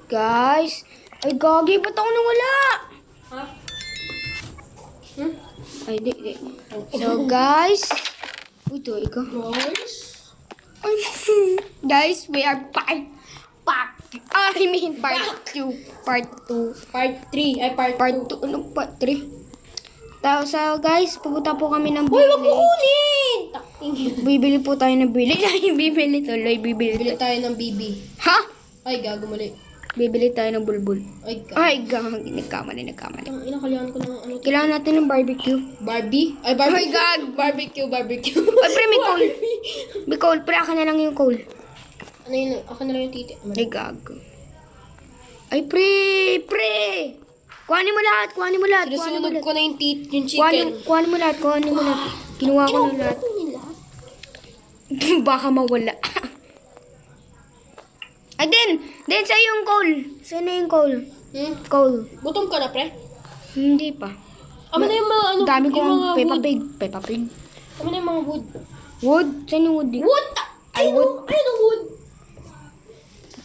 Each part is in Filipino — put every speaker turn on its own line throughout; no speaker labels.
Guys. Ay, gagi. Ba't ako nawala?
Ha?
Ay, di. So, guys. Ito, ikaw.
Guys?
Ay, guys, we are part 2. Part 2.
Part 3. Ay, part 2.
Part 2. Ano, part 3? Tapos, guys, pupunta po kami ng
Uy, wag mo
bili.
kunin! Takting.
Bibili po tayo ng bili. Bibili tuloy. Bibili
Bili
tayo.
tayo ng BB.
Ha?
Ay, gago mali.
Bibili tayo ng bulbul.
Ay, gago.
Ay, gagi. Nagkamali.
Ang inakalihan ko ng ano.
Kailangan natin ng barbecue.
Barbie? Ay, barbie.
Oh my God.
Barbecue.
Ay, pre, may coal. May coal. Pre, akin na lang yung coal.
Ano yun? Ako na lang yung titi.
Ay, gago. Ay, pre. Kuhanin mo lahat.
Sinusunog ko na yung yung chicken.
Kuhanin mo lahat. Kinuha ko na lahat. Baka mawala. Ay, din, sa'yo yung coal. Sa'yo na yung coal. Coal.
Gutom ka na, pre?
Hindi pa.
Ama na yung mga ano.
Dami ko
yung
ang
mga
Peppa
wood.
Pig. Peppa Pig.
Ama na yung mga wood.
Wood? Saan yung wood?
Wood! Ay, wood! Ay, no, wood!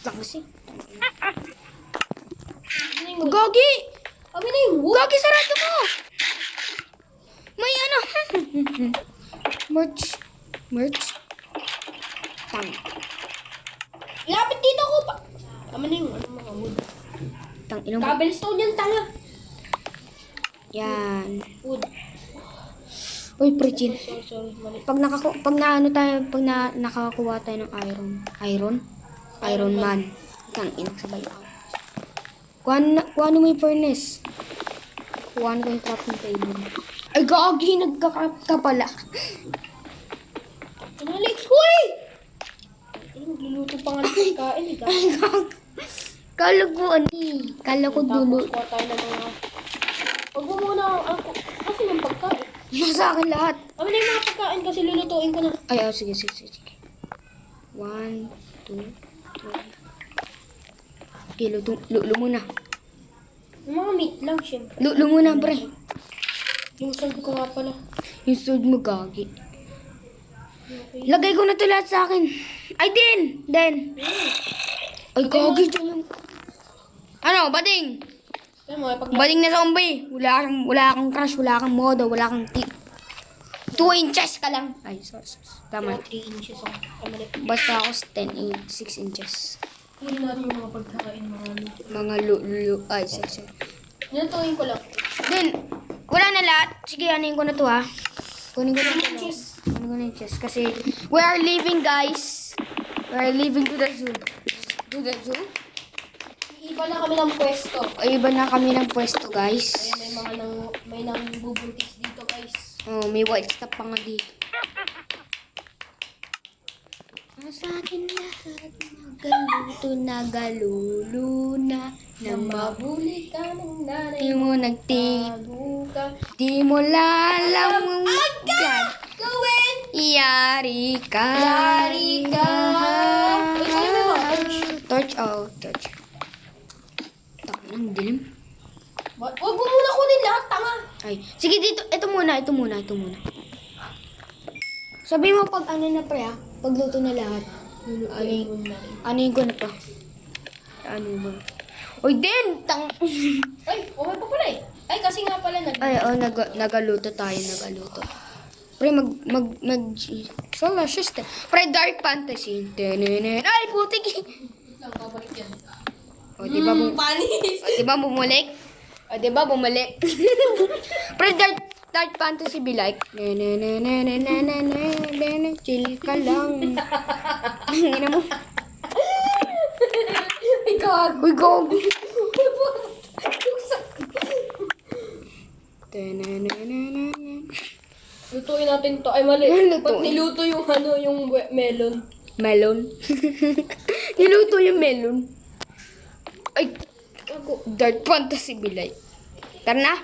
Lang kasi.
Ano yung wood?
Gagi!
Ama na yung wood!
Gagi, sarado mo! May ano? Merch. Tang.
Lapit dito ko pa! Ama na yung ano, mga wood.
Tang, ino mo.
Cobblestone yan, tanga.
Yan.
Wood.
Uy, Prechin.
Sorry, mali.
Pag nakakuha tayo ng Iron Man. Tang, inak sabay ako. Kuha mo yung furnace. Kuha ko yung crafting table. Ay, gagi, nagka-craft ka pala.
Mali. Uy! Ano, magluluto pa nga ng pagkain eh.
Ay, gag. Kala ko dulo.
Tapos kuha tayo ng mga... Huwag mo muna ako. Kasi ng pagkain.
Nasa akin lahat.
Ama na yung mga pagkain kasi lulutuin ko na.
Ay, sige. 1, 2, 3. Okay, luto muna.
Yung mga meat lang, syempre.
Luto muna, pre.
Yung sword ko nga pala.
Yung sword mo, gagi. Lagay ko na to lahat sa akin. Ay, din. Ay, gagi dyan yung... Ano, bading?
Alam mo, pag...
Bading na zombie. Wala kang crush, wala kang modo, wala kang tip. 2 inches ka lang. Ay, sorry. Tama.
3 inches ako. Kamali.
Basta ako 6 inches.
Hindi natin yung mga pagkain,
Mga ay, sorry.
Nilutuin ko lang.
Then, wala na lahat. Sige, anin ko na to, ha. Kunin ko na yung chest. Kasi, we are leaving, guys. We are leaving to the zoo. To the zoo?
Iba na kami ng pwesto.
O, iba na kami ng pwesto, guys.
Ayan, may nang bubuntis dito, guys.
Oh, may white stuff pa nga dito. Sa akin lahat nagaluluna na
Mabuli ka ng nanay.
di mo
Tago ka.
di mo lalang agad.
Gawin!
Yari ka.
Uy, sa'yo may mga torch.
Torch. Takot ng dilim.
Huwag mo muna kunin lahat, tanga.
Ay, sige dito. Ito muna. Sabi mo pag ano na pre, pagluto na lahat. Ano ko na pa? Ano ba? Oy, din!
Ay, okay pa pala eh. Ay, kasi nga pala
Nagaluto tayo. Pre, solo system. Pre, Dark Fantasy. Ay, putik!
lang, babalik yan.
O, diba bumalik? Pre, Dark Fantasy be like, chill ka lang. Ina mo. Uy, gago.
Lutuin natin to. Ay, mali. Ba't niluto yung melon?
Melon? Niluto yung melon. Ay, Dark Fantasy be like. Tara na.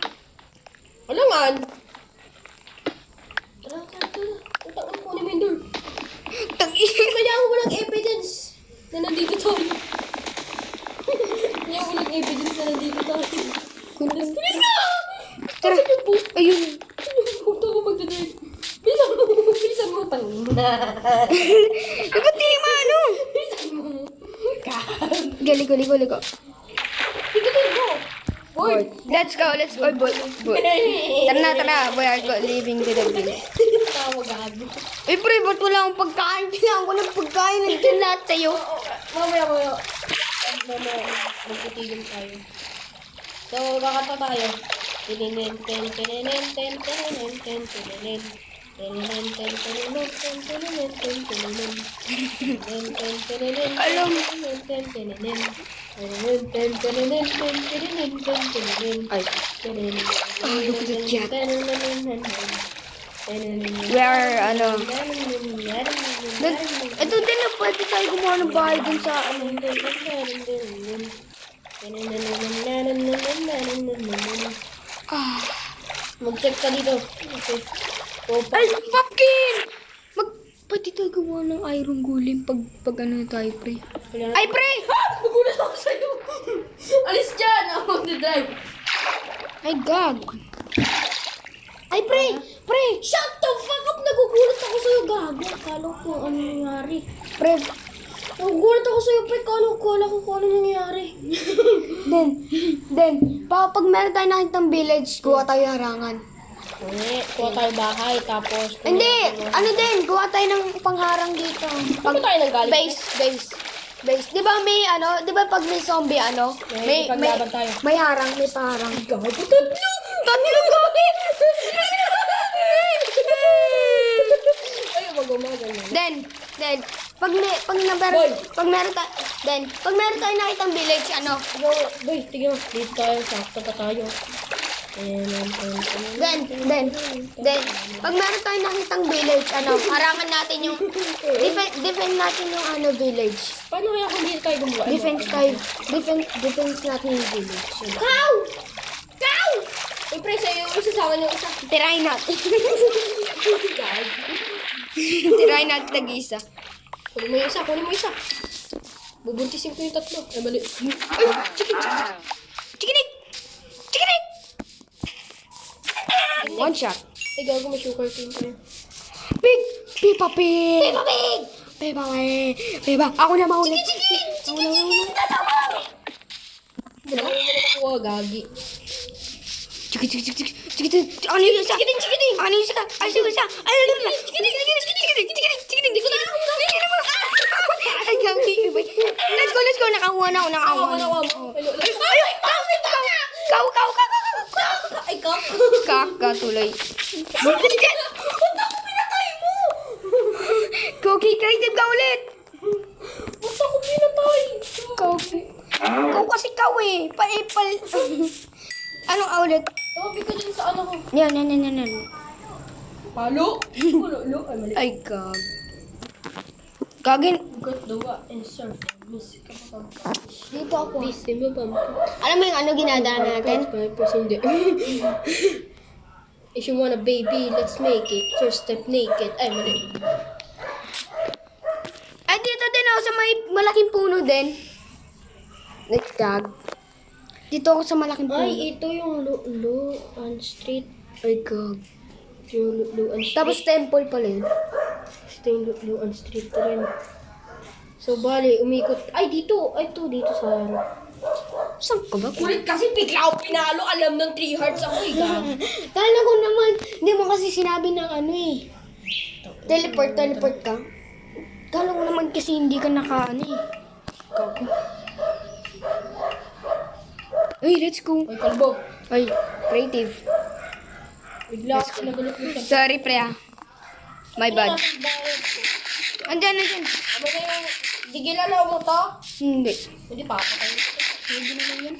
Alangan. Tara. Kunin mo yung door. Kailangan ko walang evidence na nandito tayo. Kailangan ko walang evidence na nandito tayo. Kunis ka!
Tara.
Asan yung post?
Ayun.
Punta ko magdadrive. Bilisan mo. Tangina.
Ba't di maano?
Bilisan mo.
Gali ko.
Boy!
Let's go. Oy, boy. Tara na. We are leaving to the village.
Tawa gago.
Eh, pre, ba't wala akong pagkain? Kailangan ko ng pagkain. Nandiyan lahat sa'yo.
Mamaya. Magtitigil tayo. So, kakanta tayo. Tininin, ten, tininin, ten, tininin, ten, tininin. Tininin, ten, tininin, ten, tininin, ten, tininin. Tininin, ten, tininin,
Alam.
tininin, ten, tininin. Tininin, ten, tininin, ten, tininin, ten, tininin.
Ay.
Tininin,
look at that cat.
tininin.
We are, ito din na pwede tayo gumawa ng bahay dun sa,
Mag-check ka dito. Okay.
Ay, Pumpkin! Pwede tayo gumawa ng iron golem pag ano tayo, pre. Ay, pre!
Nagulat ako sa'yo! Alis dyan! Ako mag-drive.
Ay, gag. Ay, pre! Pre!
Shut the fuck up! Nagugulat ako sa'yo, gago. Akala ko kung ano nangyari.
Pre,
Nagugulat ako sa'yo, pre. Akala ko kung ano nangyari.
then, pag meron tayo nakitang village, kuha tayo harangan.
Okay, kuha tayo bahay, tapos...
Hindi! Ano din, kuha tayo ng pangharang dito.
Pag tayo ng galing?
Base. Di ba may ano, di ba pag may zombie ano,
May paglaban tayo.
may harang, may paharang.
Gago, tatlo!
Tatlo gawin!
Ayaw mag-umagal na.
Then, pag meron tayo nakitang village, ano,
Boy, tignan mo. Dito tayo, sakto pa tayo.
then, pag meron tayo nakitang village, ano, harangan natin yung, defend natin yung ano, village.
Paano kaya kung hindi tayo gumawa?
Defense natin yung village.
Cow! Uy, pre, sa'yo yung isasama niyo isa.
Tirahin natin. Tirahin natin nag-isa.
Kunin mo yung isa. Bubuntisin ko yung tatlo. Ay, mali.
Ay, chikinik! One shot.
Ay, gago, may sugar cane tayo.
Peppa Pig! Ako na mauna.
Dalawa mo na nakuha, gagi.
Ano yung isa? Ano yung isa? Ay, Let's go. Nakakuha na ako.
Ay, kak!
Kaka tuloy.
Ba't ako pinatay mo?
Cookie, creative ka ulit.
Ba't ako pinatay?
Ikaw kasi ikaw eh. Paipal. Anong ulit?
Tawagin ko dyan sa ano ko.
Yan.
Palo? Lo? Ay, mali.
Ay, gag. Gagin.
Got the wa and surf. Miss ka pa pa.
Dito ako.
Busy mo pa.
Alam mo yung ano ginadaan natin?
Hindi. If you want a baby, let's make it. First step naked. Ay, mali.
Ay, dito din ako sa may malaking puno din. Let's gag. Dito ako sa malaking puno.
Ay, ito yung Luan Street.
Ay, gag.
Yung Luan Street.
Tapos temple pala yun.
Ito yung Luan Street rin. So, bali, umikot. Ay, dito. Ay, dito sa harap.
Saan ka ba?
Kulit kasi bigla ako pinalo. Alam ng 3 hearts ako eh.
Kala ko naman, hindi mo kasi sinabi ng ano eh. Teleport ka. Kala ko naman kasi hindi ka naka ano eh. Gago. Ay, let's go.
Ay, kalbo.
Ay, creative.
Bigla ako nagulit mo siya.
Sorry, pre ah. My bad. Andyan.
Ano na yung... Digilalaw mo to?
Hindi.
Hindi pa ako kayo. Hindi naman yan.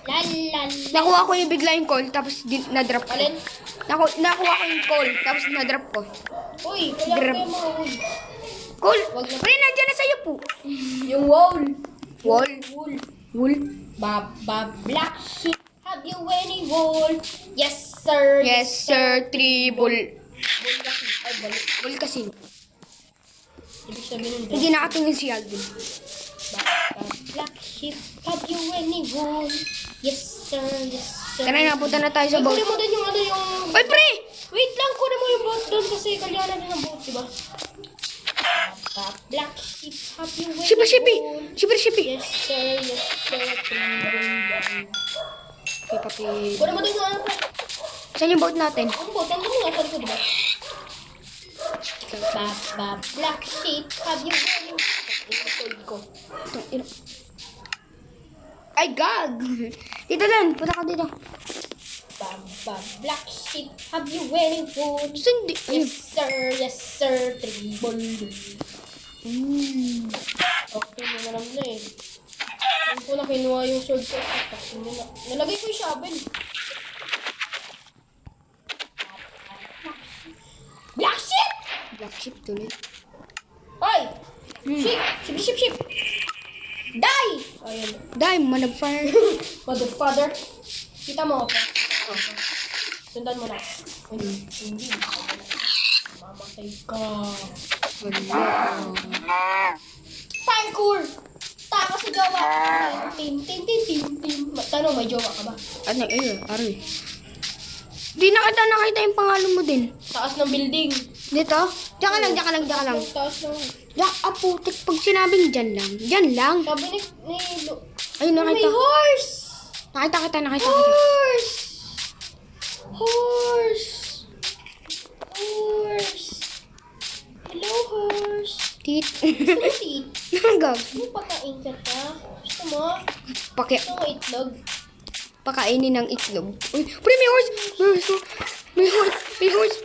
Lalan.
Nakuha ko yung bigla yung call, tapos na-drop ko.
Alin?
Nakuha ko yung call, tapos na-drop ko.
Uy, kaya ko yung mga wood.
Call?
Wag na.
Pre, nandiyan na sa'yo po.
Yung wall.
Wall?
Wool.
Wool?
Black sheep. Have you any wool? Yes, sir.
Yes, sir. Triple.
Wool kasi. Ay, balik.
Wool kasi.
Ibig sabihin
Hindi nakatingin si Alvin.
Black sheep. Have you any wool? Yes, sir. Yes, sir.
Tara na, punta na tayo sa
Ay,
boat.
kunin mo din yung ano yung...
Oy, pre!
Wait lang, kunin mo yung boat doon kasi kalyanan din ang boat, diba? Black sheep, have you any
Shippy!
wool?
Shippy!
Yes, sir. Yes, sir.
kapit.
Kunin mo din yung ano pre.
Saan yung boat natin?
Ang boat, ang nga sa likod ba? Black sheep, have you been? Ito ko.
Itong ino. Ay, gag! Dito lang, punta ka dito.
Black sheep, have you any food?
Saan di? Ayun.
Yes sir, tribal. Okay, naman na eh. Hindi ko na kinuha yung sword ko. Nalagay ko yung shovel. Black sheep!
Black sheep tuloy.
Hoy! Sheep! Die! Ayun.
Die, motherfucker.
Motherfather. Kita mo ako. Sundan mo na. Hindi. Mamatay ka. Parkour! Taka sa jowa. Tim. Tanong, may jowa ka ba?
Ano, aroy. Di na kita nakita yung pangalan mo din.
Taas ng building.
Dito? Diyan ka lang.
Taas ng...
Diyan, putik. Pag sinabing dyan lang.
Sabi ni
Ayun,
May
nakita.
horse!
Nakita.
Horse! Hello, horse!
Tit.
Susi,
Gag.
pakain ka ta. Gusto mo?
Paki,
Gusto mo itlog?
pakainin ng itlog. Uy, pre, may horse! May horse!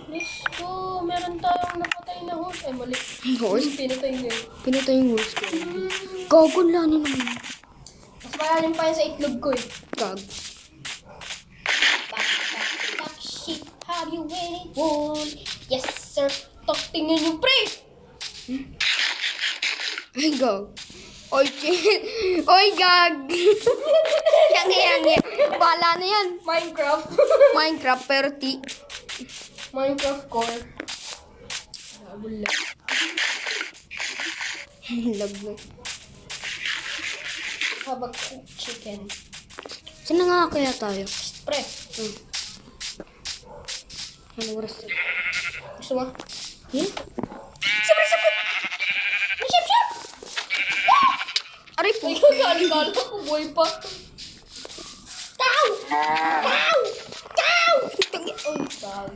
Let's go. Meron tayong napatay na horse. Ay, mali.
Horse?
Pinatay niya.
Pinatay yung horse ko. Gagon lang naman.
Mas malalim pa yan sa itlog ko eh.
Gag.
Black sheep, have you any wool? Yes, sir. Tingnan yung pre.
Ay, gag. Oy, Oy, gag. Yangi. Bala na yan. Minecraft, pero
Minecraft core. Wala.
Lag.
Have a cooked chicken.
Saan na nga kaya tayo?
Pre,
Anong oras na?
gusto mo?
Yan?
Sabit! Ship!
Aray po.
Ay, kala ko boy pa. Tao! Oy, bag.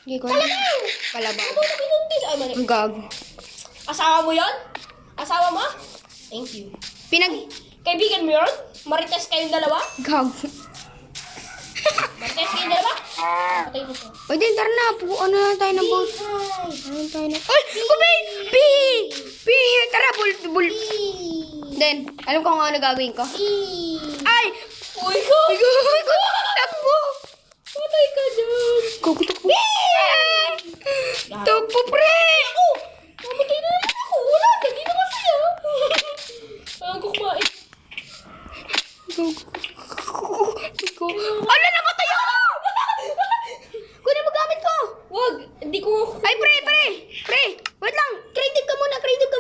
Hindi ko alam. Kalabaw.
Ano na binuntis? Ay, mali.
Ang gag.
Asawa mo yon? Asawa mo? Thank you. Kaibigan mo yun? Marites kayong dalawa?
Gag.
Marites kayong dalawa? Patay mo siya.
O din, tara na. Ano na tayo ng boat? Ano na tayo na? Ay! B! Tara, bul. Then, alam ko kung ano gagawin ko. Ay!
Uy, ko!
Takbo!
Patay ka dyan!
Takbo! Takbo, pre!
Ako! Mamatay na naman ako! Wala! Hindi na masaya! Ayaw ko kumain.
Ano, namatay ako! Kunin mo gamit ko!
Wag! Hindi ko...
Ay, pre! Wait lang! Creative ka muna! Creative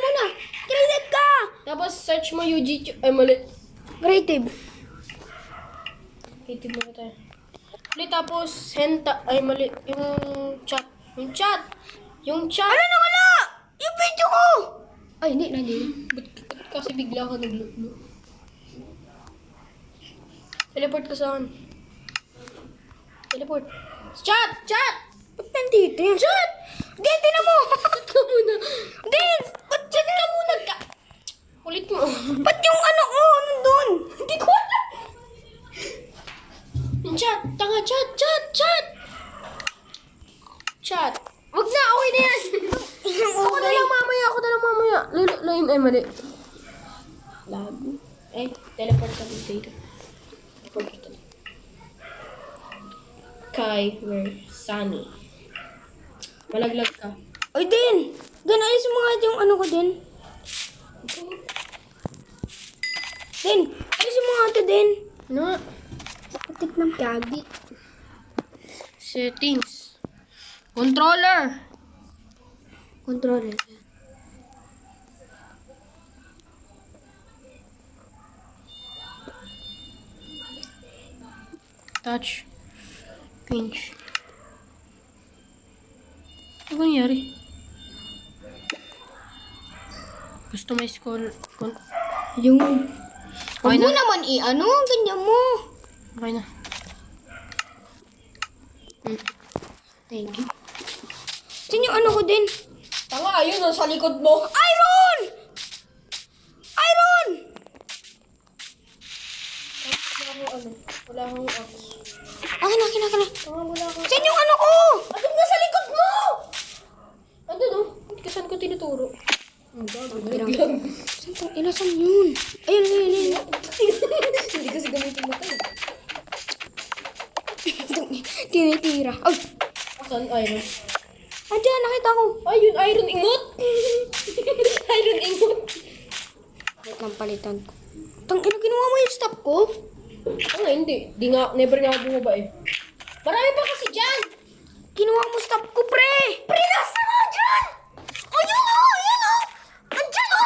ka!
Tapos search mo UG... Ay, mali.
Creative.
Creative mo na tayo. Mali, tapos henta... Ay, mali. Yung chat. Yung chat!
Ano na wala? Yung video ko! Ay, hindi.
Ba't kasi bigla ka nag-look? Teleport ka saan? Teleport. Chat!
Ba't nandito yan? Chat! Din, tinan mo!
Chat ka muna.
Din! Ba't
Chat ka muna ka! Ulit mo.
Ba't yung ano ko? Nandun?
Hindi ko alam. Yung chat. Tanga, chat. Chat. Wag na, okay na yan. Ako na lang mamaya. Line, ay mali. Lab. Ay, teleport ka dito. Teleport ka dito. Kai, where? Sunny. Malaglag ka.
Ay, Din! Din, ayos mo nga yung ano ko, Din. Din, ayos mo nga ito, Din.
Ano nga?
Patik ng gagi.
Settings. Controller.
Controller.
Touch. Pinch. Ano nangyari? Customize con.
Yung...
Okay
Huwag mo
na.
naman ano, ganyan mo.
Okay na.
Thank you. Saan yung ano ko din?
Tanga, ayun sa likod mo.
Iron! Iron!
Wala akong axe.
Akin na.
Tanga, wala akong.
Saan yung ano ko?
Andun nga sa likod mo! Andun oh. Saan ko tinuturo?
Saan tong inasan yun? Ayun.
Hindi kasi gamitin mo tayo.
Tinitira. Ay!
Saan iron?
Andiyan, nakita ko.
Ayun, iron ingot! Iron ingot!
Wait lang, palitan ko. Ina, kinuha mo yung stop ko?
Ano, hindi. Di nga, never nga ako bumaba eh. Marami pa kasi dyan!
Kinuha mo stop ko, pre! Pre, nasa nga dyan! Ayun o! Andiyan o!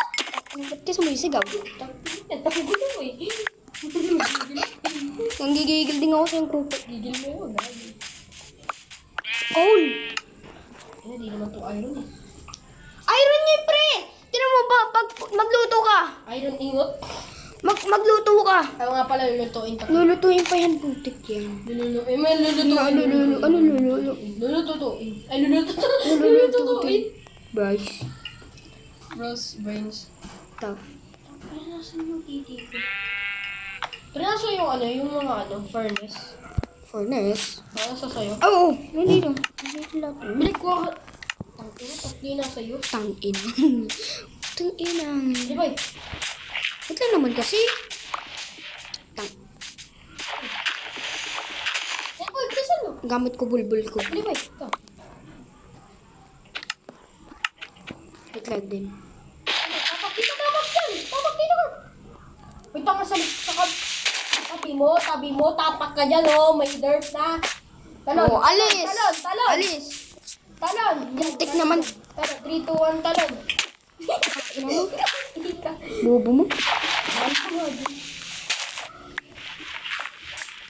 Ba't kasi mo yung sigaw?
Nagpapagulo mo eh.
Nanggigigil din ako sa yung kuko.
Gigil mo yun.
Coal!
Hindi naman to iron eh.
Iron niya, pre! Tinan mo ba, pag magluto ka,
Iron ingot?
magluto ka,
Ayaw nga pala lulutuin pa.
lulutuin pa yan, putik yan.
Lulutuin. May lulutuin.
Ano lululo?
Lulutuin. Ay, lulutuin.
Bryce.
Bros, brains.
Tough.
Pero nasan yung titi ko? Pero nasa yung ano, yung mga ano, furnace.
Furnace?
Nasa sa'yo.
Oo, nandito. Nandito lahat.
Bili ko ako. Tangina, tatli na sa'yo.
Tangin. Tangina.
Di ba eh?
Wait lang naman kasi.
Eh, boy, bilisan mo.
Gamit ko bulbul ko.
Di ba eh? Ito.
Wait lang din.
Tapak dito ka. Uy, tanga sa tabi mo, tapak ka dyan, oh. May dirt na. Talon.
Oh, alis.
Talon.
Alis.
Talon.
Muntik naman.
Talon. 3, 2, 1, talon.
Ina mo?
Hindi ka.
Bobo mo?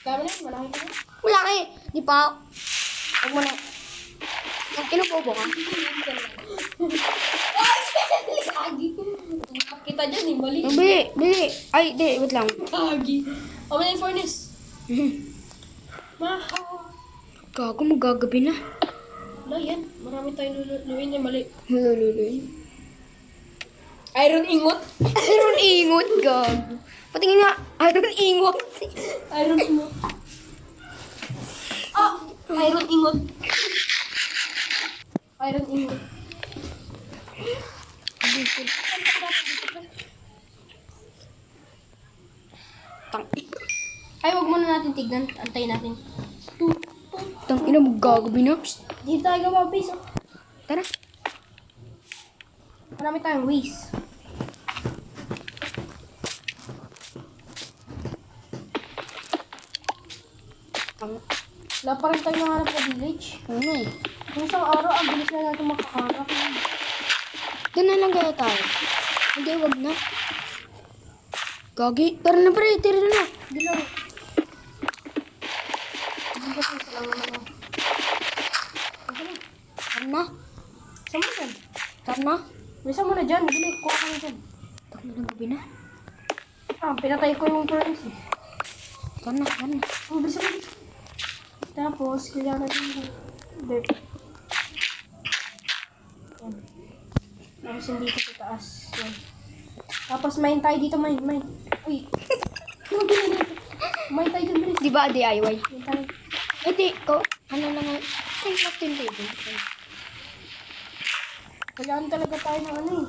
Kaya mo na yun, malaki ka na.
Wala ka eh. Di pa. Huwag mo na. Ang kinubobo ka.
Ay, Kagi. Kita dyan, eh, mali.
Bili. Ay, di. Wait lang.
Kagi. O, may furnace. Maha.
Gago, magagabi na.
Wala yan. Marami tayong luluin niya, mali.
Lululoy.
Iron ingot.
Iron ingot, gago. Patingin nga. Iron ingot.
Iron ingot. Ah! Iron ingot. Iron ingot.
Tang.
Ay, wag muna natin tignan. Antayin natin.
Tang ina, magagabi na.
Dito tayo gawa, base. Oh.
Tara.
Marami tayong waste.
Tang.
Wala pa rin tayo mahanap sa village.
Ano eh.
Kung isang araw, ang bilis na natin makahanap.
Doon na lang kaya tayo. Hindi, wag na. Gagi. Tara na, pre. Tara na.
Hindi lang. Hindi ka isa lang naman.
Tara na.
Saan mo dyan?
Tara na.
Bisa mo na dyan. Bili, kuha ka na dyan.
Tara na, gabi na.
Ah, pinatay ko yung furnace eh.
Tara na.
Oh, bisa mo. Tapos, kailangan natin yung dirt. Yan. Tapos, dito sa taas. Yan. Tapos, mine tayo dito, mine. Uy. Mine tayo dyan, bilis.
Di ba DIY?
Mine tayo.
Eh, di. Ko. Ano na nga. Same crafting table.
Kailangan talaga tayo ng ano eh.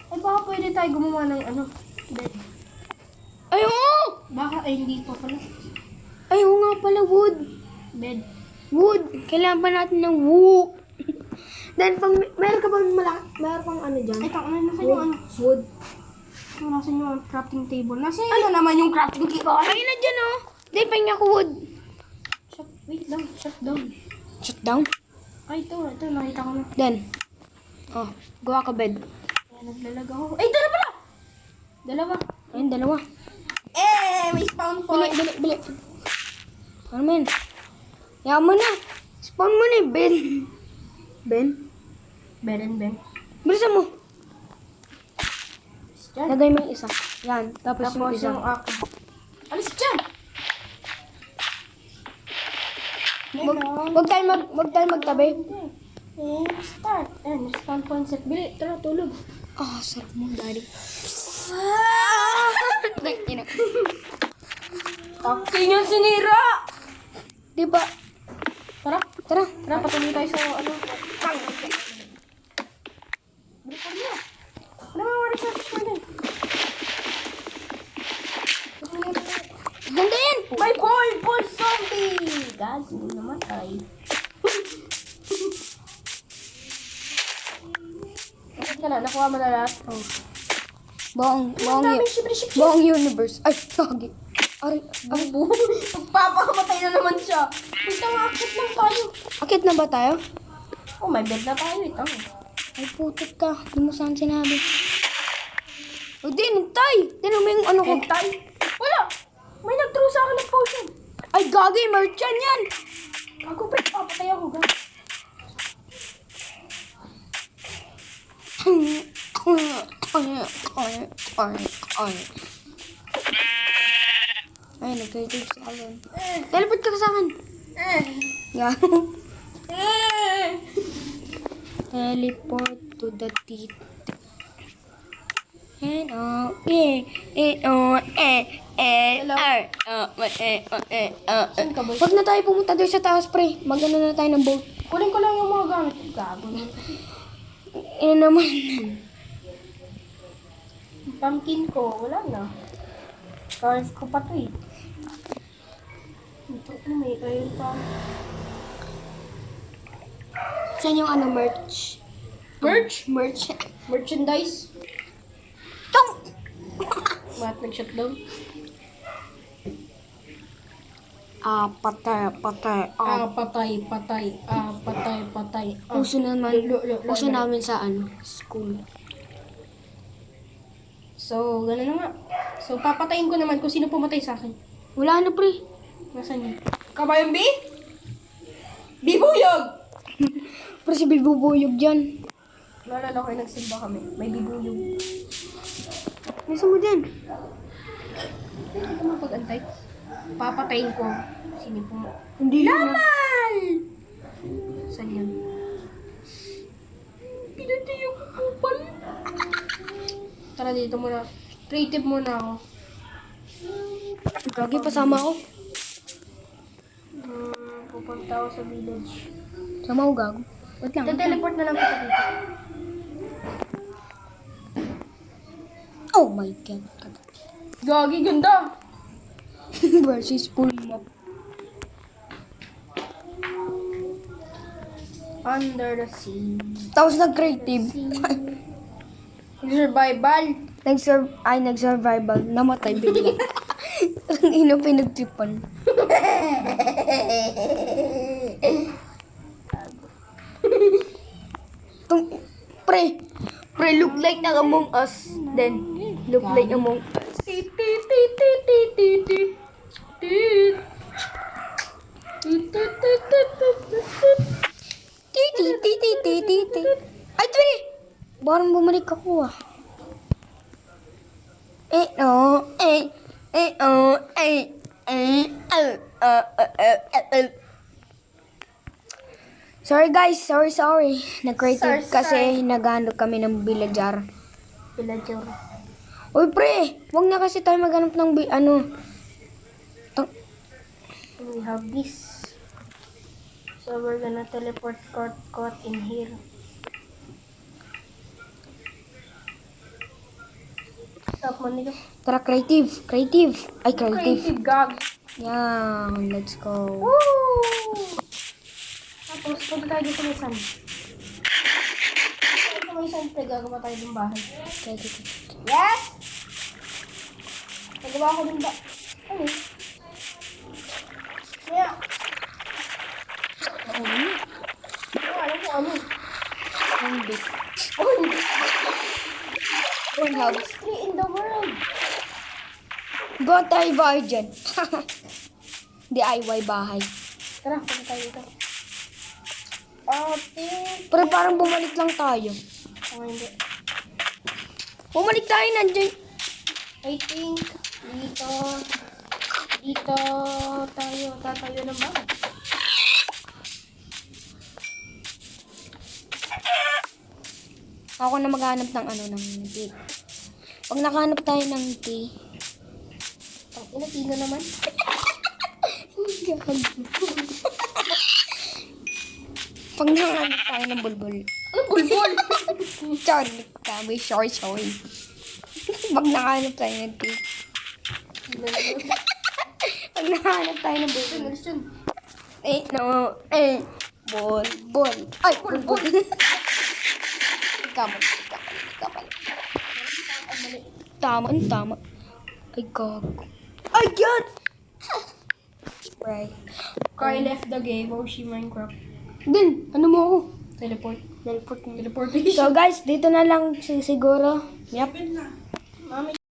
Ay, baka pwede tayo gumawa ng ano. Bed.
Ay, oo!
Baka, ay hindi pa pala.
Ay, oo nga pala, wood.
Bed.
Wood. Kailangan pa natin ng wood. Then, pag meron ka bang meron kang ano dyan?
Ay, taka na, nasan yung ano?
Wood.
Nasan yung crafting table? Nasan yung ano naman yung crafting table?
Ay, na dyan, oh. Then, pahinga ko wood.
Wait lang, shut down.
Shut down.
Ay, ito, nakita ko na.
Then, oh, gawa ka bed.
Ayan, naglalag ako. Ay, dalawa pala! Dalawa.
Ayun, dalawa.
Eh, may spawn point.
Bili. Ano man? Yaman na. Spawn mo na eh, Ben. Ben?
Ben and Ben.
Bilisan mo.
Yan.
Lagay mo yung isa. Yan. Tapos yung
Tapos
isa.
yung akin. Alis dyan!
Wag tayo magtabi.
Start. And respawn concept. Bili, tara, tulog.
Ah, sarap mo, daddy. Ina.
Okay yung sinira!
Diba?
Tara,
Tara.
tara, patuloy tayo sa ano. Bili ko niya. Ano mga research mo din?
Ganda yan.
May ball zombie! Gago, namatay. Okay ka na, nakuha mo na lahat. Oh.
Buong
Daming ship.
buong universe. Ay, sorry. Aray,
Bubo. Magpapakamatay na naman siya. Ito nga, akit lang tayo.
akit na ba tayo?
Oh, may bed na tayo. Ito.
Ay, putot ka. Di mo saan sinabi. O, di, nintay. Tinan mo yung ano ko.
Hentay? Wala! May nag-throw sa akin ng potion.
Ay, gagi, merchant yan.
Ako pa, papatay ako, guys.
Ay, nag-creative sa akin. Teleport ka sa akin. Yeah. Teleport to the teeth. And
Saan ka ba?
Huwag na tayo pumunta doon sa taas, pre. Mag-ano na tayo ng boat.
Kunin ko lang yung mga gamit. Gago na.
Ina naman.
Pumpkin ko, wala na. Cars ko pa to eh. Ito, ano may oil pa.
Saan yung ano, merch?
Merch?
Merch.
Merchandise?
Tong!
Mat nag-shutdown.
Patay.
Patay.
Uso naman. Uso namin sa ano, school.
So, gano'n na nga. So, papatayin ko naman kung sino pumatay sa akin.
Wala na, pre.
Nasaan yun? Kabayan B? Bibuyog!
Pre, si Bibubuyog dyan.
Naalala ko yung nagsimba kami. May bibuyog.
Nasa mo dyan?
Hindi ko mapag-antay. Papatayin ko. Sino pumatay?
Hindi na.
Lamal! Saan yan? Pinatay yung kupal. Tara dito muna. Creative muna ako.
Gagi, pasama ako.
Pupunta ako sa village.
Sama ako, gago. Wait lang.
Teleport na lang kita dito.
Oh my god.
Gagi, ganda!
Versus full map.
Under the sea.
Tapos nag-creative.
Survival.
Nag-survival. Namatay bigla. Ang ina pinagtripan. Pre, look like ang Among Us. Then, look like Among Us. Titi. Ay, pre! Parang bumalik ako ah. Sorry guys, sorry. Nag-creative
Sorry.
kasi naghanap kami ng villager.
Villager.
Uy pre, wag na kasi tayo maghanap ng
We have this. So we're gonna teleport caught in here. Stop mo nito.
Tara, creative. Ay, creative.
Creative gag.
Yan, let's go.
Woo! Tapos punta tayo dito may sun. Dito may sun, gagawa tayo ng bahay.
Creative.
Yes! Nagawa ko din ba? Ano? Kaya. Alam ko ano.
Hindi.
Oh, hindi.
One house.
Three in the world.
Go tayo bahay dyan. DIY bahay.
Tara, punta tayo dito. Ate.
Pero parang bumalik lang tayo.
Oh, hindi.
Bumalik tayo nandiyan.
I think, dito tayo tatayo ng bahay.
Ako na maghanap ng ng tea. Pag nakahanap tayo ng tea,
Ang inatino naman.
pag nakahanap tayo ng bulbul.
Ano bulbul?
Sorry, kami, sorry. Pag nakahanap tayo ng tea. Pag nakahanap tayo ng bulbul. Bulbul. Ay, bulbul. Kamali. Tama. Ay, gago. Ay, yan! Right.
Carl left the game. Oh, she Minecraft.
Din, ano mo ako?
Teleport.
Teleport mo.
Teleportation.
So guys, dito na lang siguro.
Yep. Mami.